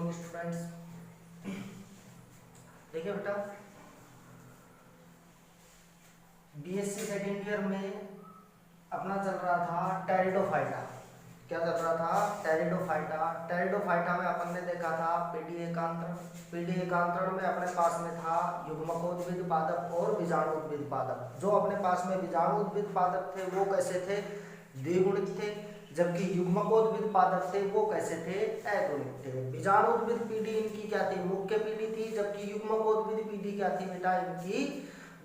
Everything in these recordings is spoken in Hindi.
Morning students. देखिए बेटा, बीएससी सेकेंड ईयर में अपना चल रहा था टेरिडोफाइटा। क्या चल रहा था? टेरिडोफाइटा। टेरिडोफाइटा में अपन ने देखा था पीडी एकांतरण। पीडी एकांतरण में अपने पास में था युग्मकोद्भिद पादप और बीजाणुद्भिद पादप। जो अपने पास में बीजाणुद्भिद पादप थे वो कैसे थे? द्विगुणित थे, जबकि युग्मकोद्भिद पादप थे वो कैसे थे? अगुणित थे। बीजाणुद्भिद पीढ़ी इनकी क्या थी? मुख्य पीढ़ी थी, जबकि युग्मकोद्भिद पीढ़ी क्या थी बेटा? इनकी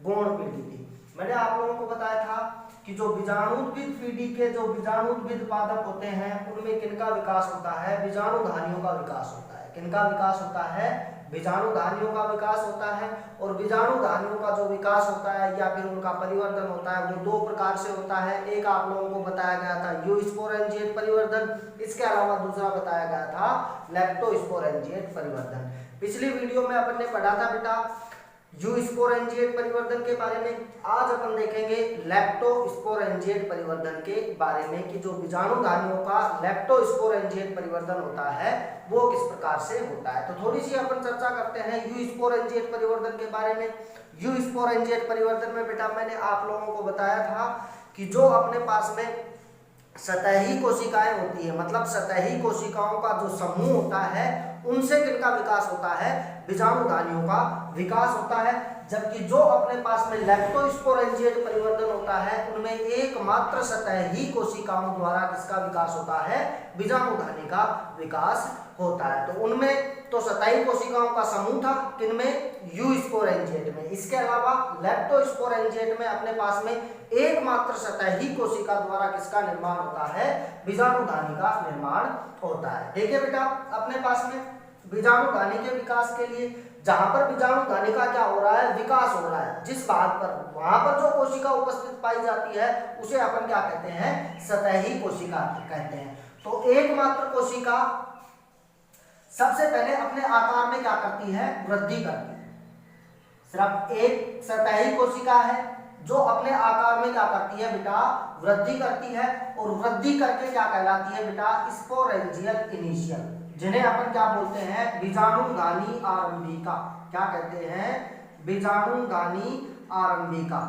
गौण पीढ़ी थी। मैंने आप लोगों को बताया था कि जो बीजाणुद्भिद पीढ़ी के जो बीजाणुद्भिद पादप होते हैं उनमें किनका विकास होता है? बीजाणुधानियों का विकास होता है। किनका विकास होता है? बीजाणुधानियों का विकास होता है। और बीजाणुधानियों का जो विकास होता है या फिर उनका परिवर्तन होता है वो दो प्रकार से होता है। एक आप लोगों को बताया गया था यूस्पोरेंजिएट परिवर्तन, इसके अलावा दूसरा बताया गया था लैक्टोस्पोरेंजिएट परिवर्तन। पिछली वीडियो में अपन ने पढ़ा था बेटा यूस्पोरेंजिएट परिवर्तन के बारे में। आज अपन देखेंगे लैक्टोस्पोरेंजिएट परिवर्तन के बारे में कि जो बीजाणुधानियों का लैक्टोस्पोरेंजिएट परिवर्तन होता है वो किस प्रकार से होता है। तो थोड़ी सी अपन चर्चा करते हैं यूस्पोरेंजिएट परिवर्तन के बारे में। यूस्पोरेंजिएट परिवर्तन में बेटा मैंने आप लोगों को बताया था कि जो अपने पास में सतही कोशिकाएं होती है, मतलब सतही कोशिकाओं का जो समूह होता है उनसे किनका विकास होता है? बीजाणुधानियों का विकास होता है। जबकि जो अपने पास में लैक्टोस्पोरेंजिएट परिवर्तन होता है उनमें एकमात्र सतही कोशिकाओं द्वारा किसका विकास होता है? बीजाणुधानी का विकास होता है। तो उनमें तो सतही कोशिकाओं का समूह था, किनमें? यूस्पोरेंजिएट में। इसके अलावा लैक्टोस्पोरेंजिएट में अपने पास में एकमात्र सतही कोशिका द्वारा किसका निर्माण होता है? बीजाणुधानी का निर्माण होता है। देखिए बेटा, अपने पास में बीजाणुधानी के विकास के लिए जहां पर बीजाणुधानी का क्या हो रहा है? विकास हो रहा है, जिस भाग पर वहां पर जो कोशिका उपस्थित पाई जाती है उसे अपन क्या कहते हैं? सतही कोशिका कहते हैं। तो एकमात्र कोशिका सबसे पहले अपने आकार में क्या करती है? वृद्धि करती है। सिर्फ एक सतही कोशिका है जो अपने आकार में क्या करती है बेटा? वृद्धि करती है। और वृद्धि करके क्या कहलाती है बेटा? स्पोरेंजियल इनिशियल, जिन्हें अपन क्या बोलते हैं? बीजाणुधानी आरंभिका। क्या कहते हैं? बीजाणुधानी आरंभिका।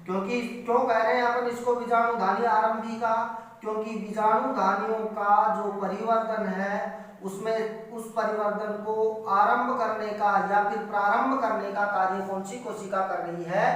क्योंकि क्यों कह रहे हैं अपन इसको बीजाणुधानी आरंभिका? क्योंकि बीजाणुधानियों का जो परिवर्तन है उसमें उस परिवर्तन को आरंभ करने का या फिर प्रारंभ करने का कार्य कौन सी कोशिका कर रही है?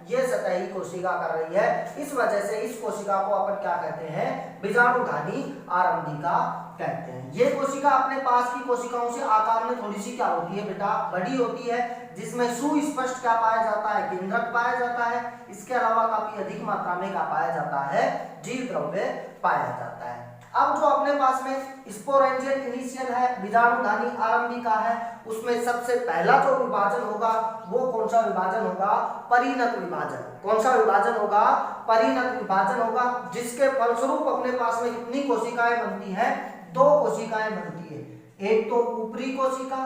ये सतही कोशिका कर रही है। इस वजह से इस कोशिका को अपन क्या कहते हैं? बीजाणुधानी आरंभिका कहते हैं। ये कोशिका अपने पास की कोशिकाओं से आकार में थोड़ी सी क्या होती है बेटा? बड़ी होती है, जिसमें सुस्पष्ट क्या पाया जाता है? केंद्रक पाया जाता है। इसके अलावा काफी अधिक मात्रा में क्या पाया जाता है? जीव द्रव्य पाया जाता है। अब जो अपने पास में स्पोरेंजियल इनिशियल है, बीजाणुधानी आरंभिका है, उसमें सबसे पहला जो विभाजन होगा वो कौन सा विभाजन होगा? परिणत विभाजन। कौन सा विभाजन होगा? परिणत विभाजन होगा, जिसके फलस्वरूप अपने पास में कितनी कोशिकाएं बनती हैं? दो कोशिकाएं बनती है। एक तो ऊपरी कोशिका,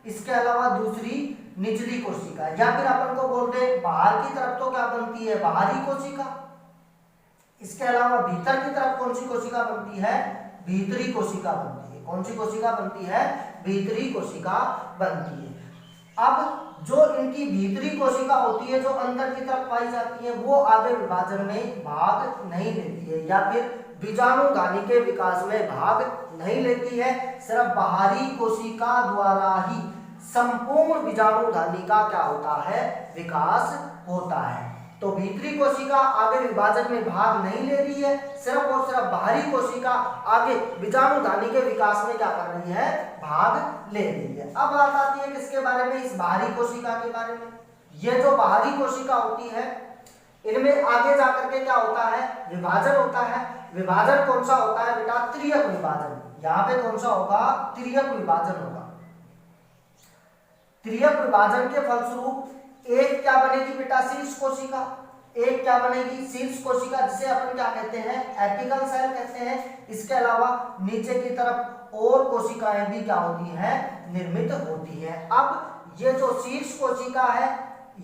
इसके अलावा दूसरी निचली कोशिका, या फिर अपन को बोलते हैं बाहर की तरफ तो क्या बनती है? बाहरी कोशिका। इसके अलावा भीतर की तरफ कौन सी कोशिका बनती है? भीतरी कोशिका बनती है। कौन सी कोशिका बनती है? भीतरी कोशिका बनती है। अब जो इनकी भीतरी कोशिका होती है जो अंदर की तरफ पाई जाती है वो आगे विभाजन में भाग नहीं लेती है, या फिर बीजाणुधानी के विकास में भाग नहीं लेती है। सिर्फ बाहरी कोशिका द्वारा ही संपूर्ण बीजाणुधानी का क्या होता है? विकास होता है। तो भीतरी कोशिका आगे विभाजन में भाग नहीं ले रही है, सिर्फ और सिर्फ बाहरी कोशिका आगे बीजाणुधानी के विकास में क्या कर रही है? भाग ले रही है। अब बात आती है किसके बारे में? इस बाहरी कोशिका के बारे में। ये जो बाहरी कोशिका होती है इनमें आगे जाकर के क्या होता है? विभाजन होता है। विभाजन कौन सा होता है बेटा? त्रियक विभाजन। यहाँ पे कौन सा होगा? त्रियक विभाजन होगा। त्रियक विभाजन के फलस्वरूप एक क्या बनेगी बेटा? शीर्ष कोशिका। एक क्या बनेगी? शीर्ष कोशिका, जिसे अपन क्या कहते हैं? एपिकल सेल कहते हैं। इसके अलावा नीचे की तरफ और कोशिकाएं भी क्या होती हैं? निर्मित होती हैं। अब ये जो शीर्ष कोशिका है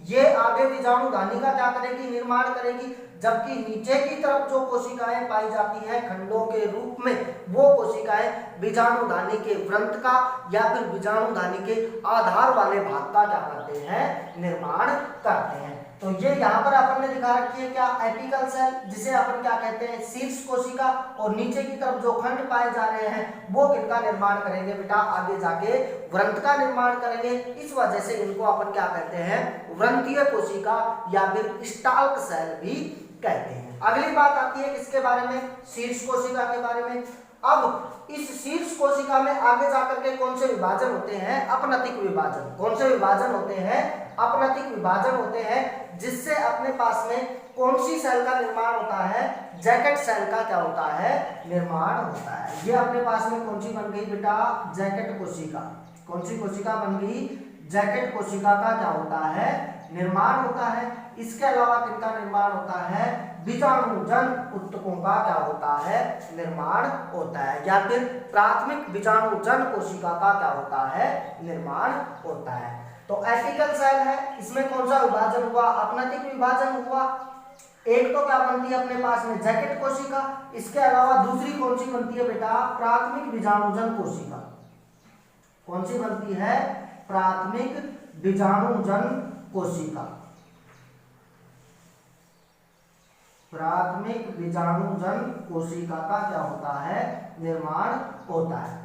ये आगे बीजाणुधानी का क्या करेगी? निर्माण करेगी। जबकि नीचे की तरफ जो कोशिकाएं पाई जाती हैं खंडों के रूप में, वो कोशिकाएं बीजाणुधानी के वृंत का या फिर बीजाणुधानी के आधार वाले भाग का क्या करते हैं, निर्माण करते हैं। तो ये यहाँ पर अपन ने दिखा रखी है क्या, एपिकल सेल, जिसे अपन क्या कहते हैं, शीर्ष कोशिका, और नीचे की तरफ जो खंड पाए जा रहे हैं वो किनका निर्माण करेंगे बेटा, आगे जाके वृंत का निर्माण करेंगे। इस वजह से इनको अपन क्या कहते हैं, वृंतीय कोशिका या फिर स्टाल्क सेल भी कहते हैं। अगली बात आती है किसके बारे में, शीर्ष कोशिका के बारे में। अब इस शीर्ष कोशिका में आगे जाकर के कौन से विभाजन होते हैं, अपनतिक विभाजन। कौन से विभाजन होते हैं, अपनतिक विभाजन होते हैं, जिससे अपने पास में कौन सी सेल का निर्माण होता है, जैकेट सेल का क्या होता है, निर्माण होता है। ये अपने पास में कौन सी बन गई बेटा, जैकेट कोशिका। कौन सी कोशिका बन गई, जैकेट कोशिका का क्या होता है, निर्माण होता है। इसके अलावा किनका निर्माण होता है, बीजाणुजन ऊतकों का क्या होता है, निर्माण होता है, या फिर प्राथमिक बीजाणुजन कोशिका का क्या होता है, निर्माण होता है। तो एपिकल सेल है, इसमें कौन सा विभाजन हुआ, अपनतिक विभाजन हुआ। एक तो क्या बनती है अपने पास में, जैकेट कोशिका। इसके अलावा दूसरी कौन सी बनती है बेटा, प्राथमिक बीजाणुजन कोशिका। कौन सी बनती है, प्राथमिक बीजाणुजन कोशिका। प्राथमिक बीजाणुजन कोशिका का क्या होता है, निर्माण होता है।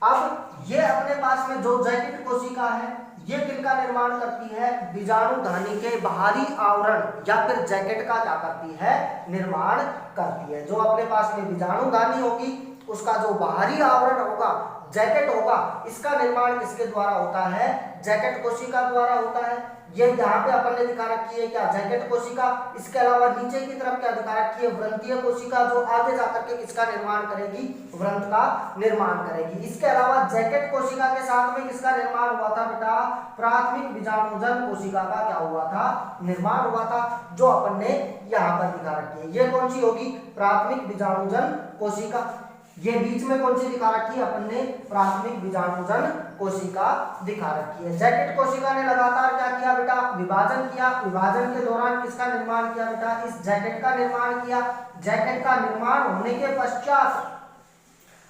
अब ये अपने पास में जो जैकेट कोशिका है, ये किनका निर्माण करती है, बीजाणुधानी के बाहरी आवरण या फिर जैकेट का क्या करती है, निर्माण करती है। जो अपने पास में बीजाणुधानी होगी उसका जो बाहरी आवरण होगा, जैकेट होगा, इसका निर्माण किसके द्वारा होता है, जैकेट कोशिका द्वारा होता है। ये यहाँ पे अपन ने दिखा रखी है क्या, जैकेट कोशिका। इसके अलावा नीचे की तरफ क्या दिखा रखी है, व्रंतीय कोशिका, जो आगे जाकर के किसका निर्माण करेगी, व्रंत का निर्माण करेगी। इसके अलावा जैकेट कोशिका के साथ में किसका निर्माण हुआ था बेटा, प्राथमिक बीजाणुजन कोशिका का क्या हुआ था, निर्माण हुआ था, जो अपन ने यहाँ पर दिखा रखी है। ये कौन सी होगी, प्राथमिक बीजाणुजन कोशिका। ये बीच में कौन सी दिखा रखी है अपन ने, प्राथमिक बीजाणुजन कोशिका दिखा रखी है। जैकेट कोशिका ने लगातार क्या किया बेटा, विभाजन किया। विभाजन के दौरान किसका निर्माण किया बेटा, इस जैकेट का निर्माण किया। जैकेट का निर्माण होने के पश्चात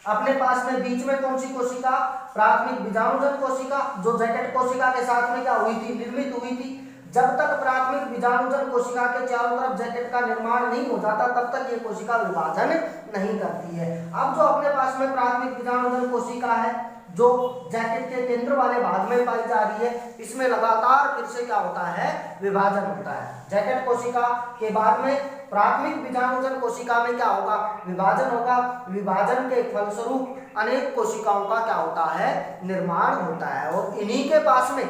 अपने पास में बीच में कौन सी कोशिका, प्राथमिक बीजाणुजन कोशिका, जो जैकेट कोशिका के साथ में क्या हुई थी, निर्मित हुई थी। जब तक प्राथमिक बीजाणुजन कोशिका के चारों तरफ जैकेट का निर्माण नहीं हो जाता, तब तक ये कोशिका विभाजन नहीं करती है। अब जो अपने पास में प्राथमिक बीजाणुजन कोशिका है, जो जैकेट के केंद्र वाले भाग में पाई जा रही है, इसमें लगातार फिर से क्या होता है, विभाजन होता है। जैकेट कोशिका के बाद में प्राथमिक बीजाणुजन कोशिका में क्या होगा, विभाजन होगा। विभाजन के फलस्वरूप अनेक कोशिकाओं का क्या होता है, निर्माण होता है, और इन्हीं के पास में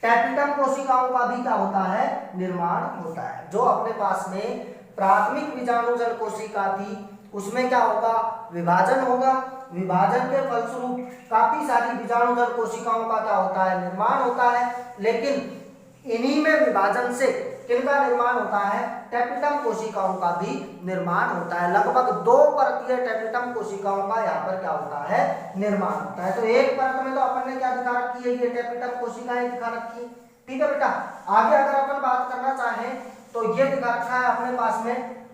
टैपिटम कोशिकाओं का भी क्या होता है, निर्माण होता है। जो अपने पास में प्राथमिक बीजाणुजन कोशिका थी, उसमें क्या होगा, विभाजन होगा। विभाजन के फलस्वरूप काफी सारी बीजाणुजन कोशिकाओं का क्या होता है, निर्माण होता है। लेकिन इन्हीं में विभाजन से किनका निर्माण होता है, टैपिटम कोशिकाओं का भी निर्माण होता है। लगभग 2 परतीय टैपिटम कोशिकाओं का यहाँ पर क्या होता है, निर्माण होता है। तो एक परत में तो अपन ने क्या दिखा रखी है, ये टैपिटम कोशिकाएं दिखा रखी है, ठीक है बेटा। आगे अगर अपन बात करना चाहें तो ये दिखा रखा है अपने पास में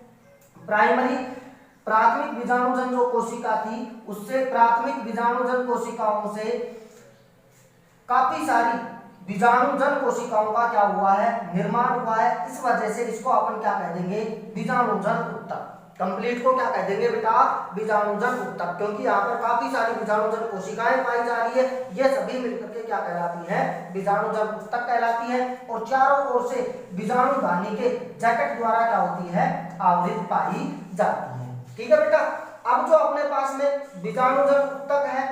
प्राइमरी, प्राथमिक बीजाणुजन जो कोशिका थी, उससे प्राथमिक बीजाणुजन कोशिकाओं से काफी सारी बीजाणुजन कोशिकाओं का क्या हुआ है, निर्माण हुआ है। इस वजह से इसको अपन क्या कह देंगे, बीजाणुजन ऊतक। कंप्लीट को क्या कह देंगे बेटा, बीजाणुजन ऊतक, क्योंकि यहाँ पर काफी सारी बीजाणुजन कोशिकाएं पाई जा रही है। ये सभी मिलकर के क्या कहलाती है, बीजाणुजन ऊतक कहलाती है, और चारों ओर से बीजाणुधानी के जैकेट द्वारा क्या होती है, आवृत पाई जाती है, ठीक है बेटा। अब जो अपने पास में बीजाणुजन ऊतक है,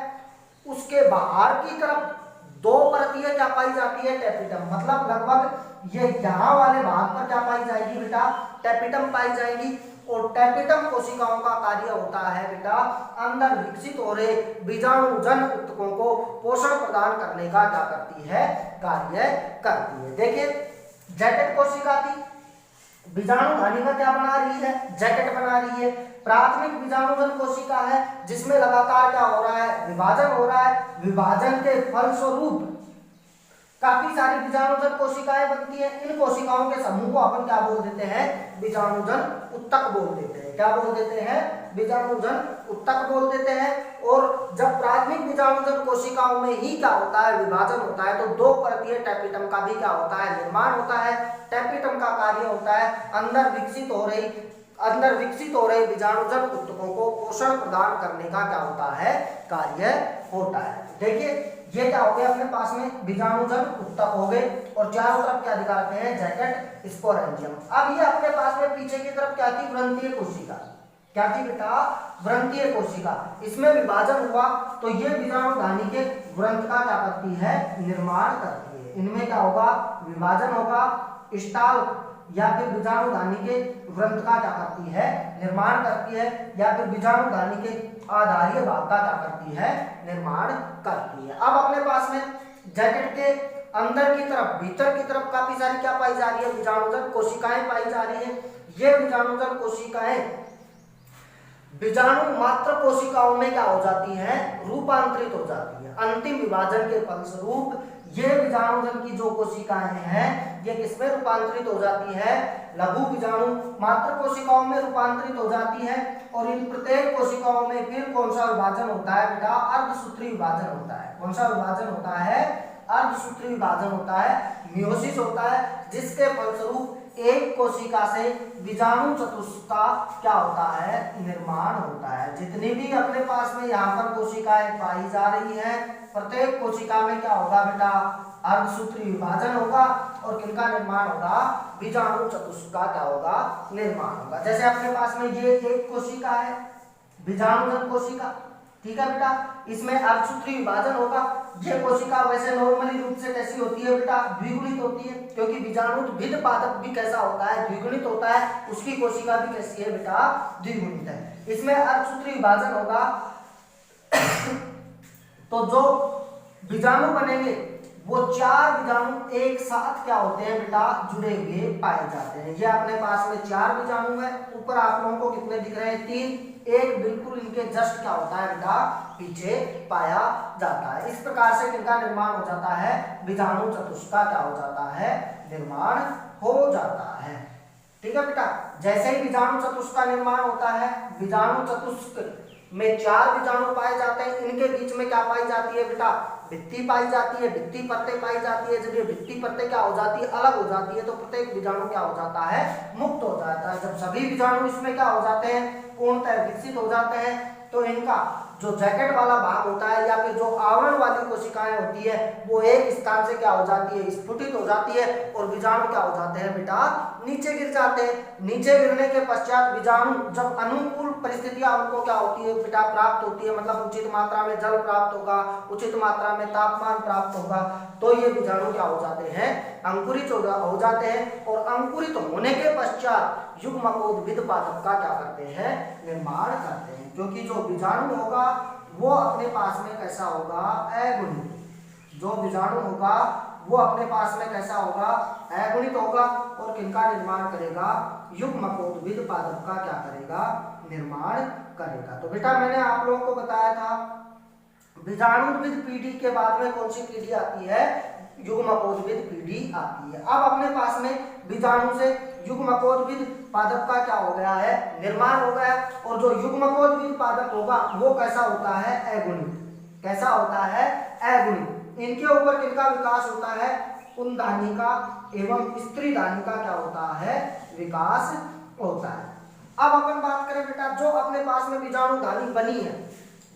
उसके बाहर की तरफ 2 परतीय क्या पाई जाती है, टैपिटम। मतलब लगभग ये यहाँ वाले भाग पर क्या पाई जाएगी बेटा, टैपिटम पाई जाएगी। और टैपिटम कोशिकाओं का कार्य होता है बेटा, अंदर विकसित हो रहे बीजाणुजन ऊतकों को पोषण प्रदान करने का क्या करती है, कार्य करती है। देखिए जैकेट कोशिका थी, बीजाणुधानी का क्या बना रही है, जैकेट बना रही है। प्राथमिक बीजाणुजन कोशिका है, जिसमें लगातार क्या हो रहा है, विभाजन हो रहा है। विभाजन के फलस्वरूप काफी सारी बीजाणुजन कोशिकाएं बनती हैं। इन कोशिकाओं के समूह को अपन क्या बोल देते हैं, बीजाणुजन उत्तक बोल देते हैं। क्या बोल देते हैं, बीजाणुजन उत्तक बोल देते हैं। और जब प्राथमिक बीजाणुजन कोशिकाओं में ही क्या होता है, विभाजन होता है, तो दो परतीय टैपिटम का भी क्या होता है, निर्माण होता है। टैपिटम का कार्य होता है अंदर विकसित हो रही बीजाणुजन उत्तकों को पोषण प्रदान करने का क्या होता है, कार्य होता है। देखिए ये क्या हो गया, अपने पास में बीजाणुजन उत्तक हो गए और चारों तरफ क्या दिखा रखे हैं, जैकेट स्पोरेंजियम। अब ये अपने पास में पीछे की तरफ क्या थी, व्रंतीय कोशिका। क्या थी बेटा, व्रंतीय कोशिका। इसमें विभाजन हुआ तो ये बीजाणुधानी के व्रंत का क्या करती है, निर्माण करती है। इनमें क्या होगा, विभाजन होगा, स्टाल या फिर बीजाणुधानी के व्रंत का क्या करती है, निर्माण करती है, या फिर बीजाणुधानी के आधारीय भाग का क्या करती है, निर्माण करती है। अब अपने पास में जैकेट के अंदर की तरफ, भीतर की तरफ काफी सारी क्या पाई जा रही है, बीजाणुजन कोशिकाएं पाई जा रही है। ये बीजाणुजन कोशिकाएं बीजाणु मात्र कोशिकाओं में क्या हो जाती हैं, रूपांतरित हो जाती है। अंतिम विभाजन के फलस्वरूप ये बीजाणुजन की जो कोशिकाएं हैं ये किसमें रूपांतरित हो जाती है, लघु बीजाणु मात्र कोशिकाओं में रूपांतरित हो जाती है। और इन प्रत्येक कोशिकाओं में फिर कौन सा विभाजन होता है बेटा, अर्धसूत्री विभाजन होता है। कौन सा विभाजन होता है, अर्धसूत्री विभाजन होता है, मियोसिस होता है, जिसके फलस्वरूप एक कोशिका से बीजाणु चतुष्क का क्या होता है, निर्माण होता है। जितनी भी अपने पास में यहाँ पर कोशिकाएं पाई जा रही हैं, प्रत्येक कोशिका में क्या होगा बेटा, अर्धसूत्री विभाजन होगा और किनका निर्माण होगा, बीजाणु चतुष्क का क्या होगा, निर्माण होगा। जैसे अपने पास में ये एक कोशिका है, बीजाणुजन कोशिका, ठीक है बेटा, इसमें अर्धसूत्री विभाजन होगा। ये कोशिका वैसे नॉर्मली रूप से कैसी होती है बेटा, द्विगुणित होती है, क्योंकि बीजाणुविद पादप भी कैसा होता है, द्विगुणित होता है। उसकी कोशिका भी कैसी है बेटा, द्विगुणित है। इसमें अर्धसूत्री विभाजन होगा तो जो बीजाणु बनेंगे वो चार बीजाणु एक साथ क्या होते हैं बेटा, जुड़े हुए पाए जाते हैं। ये अपने पास में चार बीजाणु है। ऊपर आप लोगों को कितने दिख रहे हैं, तीन। एक बिल्कुल इनके जस्ट क्या होता है बेटा, पीछे पाया जाता है। इस प्रकार से किनका निर्माण हो जाता है, बीजाणु चतुष्क का क्या हो जाता है, निर्माण हो जाता है। ठीक है बेटा, जैसे ही बीजाणु चतुष्क का निर्माण होता है, बीजाणु चतुष्क में चार बीजाणु पाए जाते हैं। इनके बीच में क्या पाई जाती है बेटा, भित्ति पाई जाती है, भित्ति परतें पाई जाती है। जब ये भित्ति परतें क्या हो जाती है, अलग हो जाती है, तो प्रत्येक बीजाणु क्या हो जाता है, मुक्त हो जाता है। जब सभी बीजाणु इसमें क्या हो जाते हैं, पूर्णतः विकसित हो जाते हैं, तो इनका जो जैकेट वाला भाग होता है या फिर जो आवरण वाली कोशिकाएं होती है वो एक स्थान से क्या हो जाती है, स्फुटित हो जाती है और बीजाणु क्या हो जाते हैं बेटा, नीचे गिर जाते हैं। नीचे गिरने के पश्चात बीजाणु जब अनुकूल परिस्थितियां उनको क्या होती है बेटा, प्राप्त होती है, मतलब उचित मात्रा में जल प्राप्त होगा, उचित मात्रा में तापमान प्राप्त होगा, तो ये बीजाणु क्या हो जाते हैं, अंकुरित हो जाते हैं। और अंकुरित होने के पश्चात युग्मकोद्भिद पादप का क्या करते हैं, निर्माण करते हैं। क्योंकि जो बीजाणु होगा वो अपने पास में कैसा होगा, अगुणित। जो बीजाणु होगा वो अपने पास में कैसा होगा, अगुणित होगा और किनका निर्माण करेगा, युग्मकोद्भिद पादप का क्या करेगा, निर्माण करेगा। तो बेटा मैंने आप लोगों को बताया था बीजाणुविद पीढ़ी के बाद में कौन सी पीढ़ी आती है, युग्मकोद्भिद पीढ़ी आती है। अब अपने पास में बीजाणु से युग्मकोद्भिद पादप का क्या हो गया है, निर्माण हो गया। और जो युग्मकोद्भिद पादप होगा वो कैसा होता है, अगुणित। कैसा होता है, अगुणित। इनके ऊपर किनका विकास होता है, पुंधानी का एवं स्त्री धानी का क्या होता है, विकास होता है। अब अपन बात करें बेटा, जो अपने पास में बीजाणु धानी बनी है,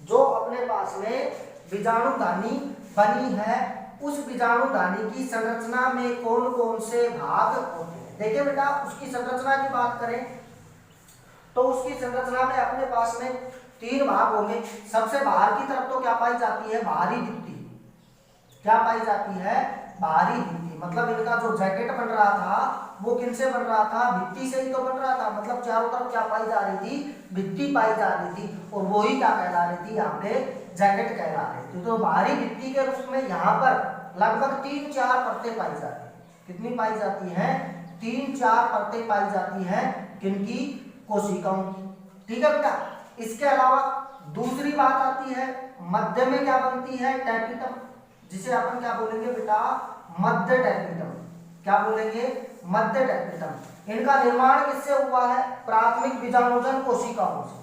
जो अपने पास में बीजाणु धानी बनी है, उस बीजाणु धानी की संरचना में कौन कौन से भाग होते हैं। देखिए बेटा, उसकी संरचना की बात करें तो उसकी संरचना में अपने पास में तीन भाग होंगे। सबसे बाहर की तरफ तो क्या पाई जाती है, बाहरी भित्ति। क्या पाई जाती है, बाहरी भित्ति। मतलब इनका जो जैकेट बन रहा था वो किनसे बन रहा था, भित्ति से ही तो बन रहा था। मतलब चारों तरफ क्या पाई जा रही थी, भित्ति पाई जा रही थी, और वो ही क्या कहला रही थी, यहाँ पे जैकेट कहला रही थी। तो बाहरी भित्ति के रूप में यहाँ पर लगभग 3-4 परतें पाई जाती है। कितनी पाई जाती हैं, 3-4 परतें पाई जाती हैं, किनकी, कोशिकाओं की। ठीक है बेटा, इसके अलावा दूसरी बात आती है, मध्य में क्या बनती है, टैपिटम, जिसे अपन क्या बोलेंगे बेटा, मध्य टेक्निटम। क्या बोलेंगे? मध्य टेक्निटम। इनका निर्माण किससे हुआ है? प्राथमिक बीजाणुजन कोशिकाओं से।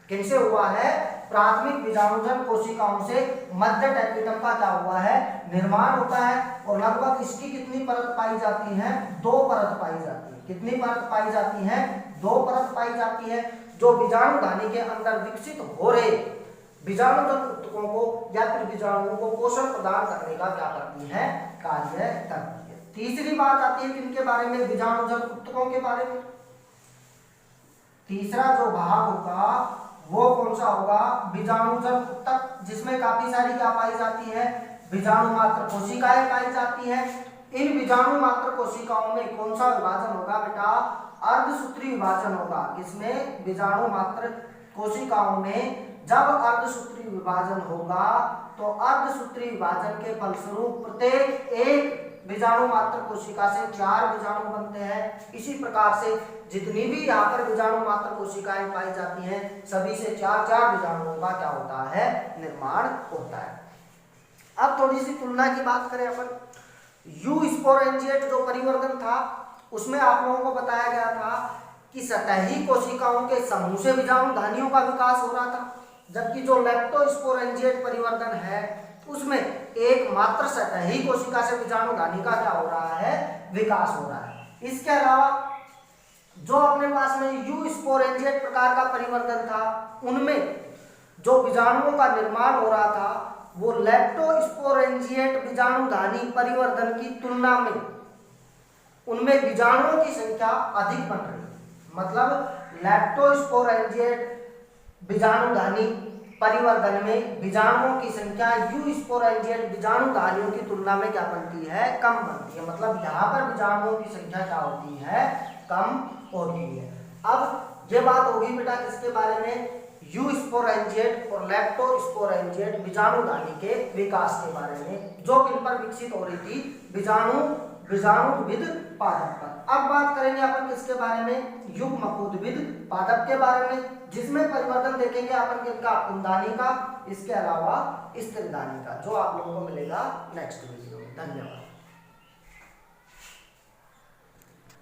किनसे हुआ है? प्राथमिक बीजाणुजन कोशिकाओं से मध्य टेक्निटम का क्या हुआ है? निर्माण होता है। और लगभग इसकी कितनी परत पाई जाती है? 2 परत पाई जाती है। कितनी परत पाई जाती है? 2 परत पाई जाती है, जो बीजाणु धानी के अंदर विकसित हो रहे बीजाणुजन ऊतकों को या फिर बीजाणुओं को पोषण प्रदान करने का क्या करती है? कार्य करती है। तीसरी बात आती है किनके बारे में? बीजाणुजन ऊतकों के बारे में। तीसरा जो भाग होगा वो कौन सा होगा? बीजाणुजन ऊतक, जिसमें काफी सारी क्या पाई जाती है? बीजाणु मात्र कोशिकाएं पाई जाती हैं। इन बीजाणु मात्र कोशिकाओं में कौन सा विभाजन होगा बेटा? अर्धसूत्री विभाजन होगा। किसमें? बीजाणु मात्र कोशिकाओं में जब अर्धसूत्री विभाजन होगा तो अर्धसूत्री विभाजन के फलस्वरूप प्रत्येक एक बीजाणु मात्र कोशिका से 4 बीजाणु बनते हैं। इसी प्रकार से जितनी भी यहाँ पर बीजाणु मात्र कोशिकाएं पाई जाती हैं, सभी से 4 बीजाणुओं का क्या होता है? निर्माण होता है। अब थोड़ी सी तुलना की बात करें अपन। यू स्पोरेंजिएट जो परिवर्तन था उसमें आप लोगों को बताया गया था कि सतही कोशिकाओं के समूह से बीजाणु धानियों का विकास हो रहा था, जबकि जो लेप्टोस्पोरेंजिएट परिवर्तन है उसमें एक मात्र सतही कोशिका से बीजाणु धानी का क्या हो रहा है? विकास हो रहा है। इसके अलावा जो अपने पास में यू स्पोरेंजिएट प्रकार का परिवर्तन था उनमें जो बीजाणुओं का निर्माण हो रहा था वो लेप्टोस्पोरेंजिएट बीजाणुधानी परिवर्तन की तुलना में उनमें बीजाणुओं की संख्या अधिक बन रही है। मतलब लेप्टोस्पोरेंजिएट बीजाणुधानी परिवर्तन में बीजाणुओं की संख्या यू स्पोरेंजिएट बीजाणुधानियों की तुलना में क्या बनती है? कम बनती है। मतलब यहाँ पर बीजाणुओं की संख्या क्या होती है? कम होती है। अब ये बात होगी बेटा किसके बारे में? यू स्पोरेंजिएट और लेप्टोस्पोरेंजिएट बीजाणुधानी के विकास के बारे में, जो किन पर विकसित हो रही थी? बीजाणुविद पादप पर। अब बात करेंगे अपन किसके बारे में? युग्मकोद्भिद पादप के बारे में, जिसमें परिवर्तन देखेंगे अपन किनका? कुंदानी का, इसके अलावा स्त्रीदानी का, जो आप लोगों को मिलेगा नेक्स्ट वीडियो में। धन्यवाद।